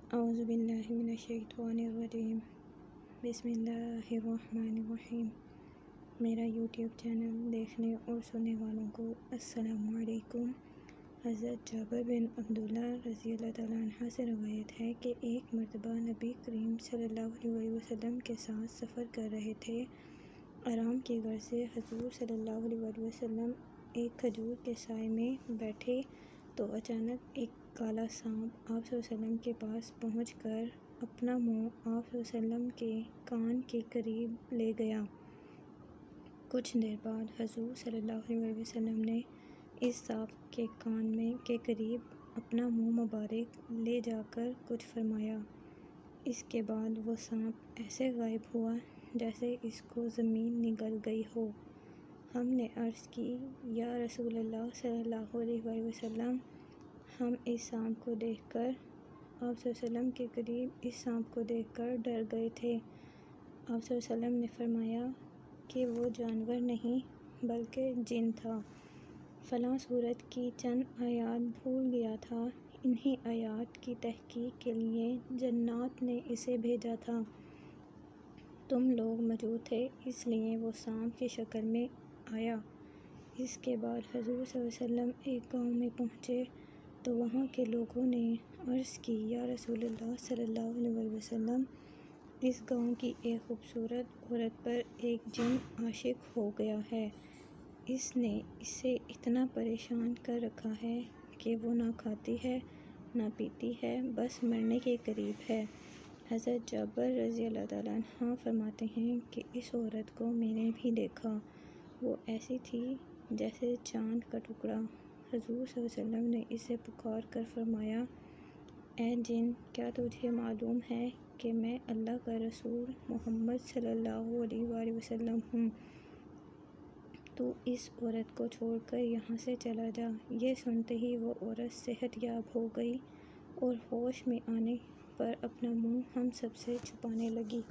اعوذ باللہ من الشیطان الرجیم بسم اللہ الرحمن الرحیم۔ میرا یوٹیوب چینل دیکھنے اور سننے والوں کو السلام علیکم۔ حضرت جابر بن عبداللہ رضی اللہ تعالیٰ عنہ سے روایت ہے کہ ایک مرتبہ نبی کریم صلی اللہ علیہ وسلم کے ساتھ سفر کر رہے تھے۔ آرام کی غرض سے حضور صلی اللہ علیہ وسلم ایک کھجور کے سائے میں بیٹھے تو اچانک ایک کالا سانپ آپ صلی اللہ علیہ وسلم کے پاس پہنچ کر اپنا منہ آپ صلی اللہ علیہ وسلم کے کان کے قریب لے گیا۔ کچھ دیر بعد حضور صلی اللہ علیہ وسلم نے اس سانپ کے کان کے قریب اپنا منہ مبارک لے جا کر کچھ فرمایا۔ اس کے بعد وہ سانپ ایسے غائب ہوا جیسے اس کو زمین نگل گئی ہو۔ ہم نے عرض کی، یا رسول اللہ صلی اللہ علیہ وسلم، ہم اس سانپ کو دیکھ کر آپ صلی اللہ علیہ وسلم کے قریب اس سانپ کو دیکھ کر ڈر گئے تھے۔ آپ صلی اللہ علیہ وسلم نے فرمایا کہ وہ جانور نہیں بلکہ جن تھا۔ فلاں سورت کی چند آیات بھول گیا تھا، انہی آیات کی تحقیق کے لیے جنات نے اسے بھیجا تھا۔ تم لوگ موجود تھے اس لیے وہ سانپ کی شکل میں آیا۔ اس کے بعد حضور صلی اللہ علیہ وسلم ایک گاؤں میں پہنچے تو وہاں کے لوگوں نے عرض کی، یا رسول اللہ صلی اللہ علیہ وسلم، اس گاؤں کی ایک خوبصورت عورت پر ایک جن عاشق ہو گیا ہے۔ اس نے اسے اتنا پریشان کر رکھا ہے کہ وہ نہ کھاتی ہے نہ پیتی ہے، بس مرنے کے قریب ہے۔ حضرت جابر رضی اللہ تعالیٰ عنہ فرماتے ہیں کہ اس عورت کو میں نے بھی دیکھا، وہ ایسی تھی جیسے چاند کا ٹکڑا۔ حضور صلی اللہ علیہ وسلم نے اسے پکار کر فرمایا، اے جن، کیا تجھے معلوم ہے کہ میں اللہ کا رسول محمد صلی اللہ علیہ وسلم ہوں؟ تو اس عورت کو چھوڑ کر یہاں سے چلا جا۔ یہ سنتے ہی وہ عورت صحت یاب ہو گئی اور ہوش میں آنے پر اپنا منہ ہم سب سے چھپانے لگی۔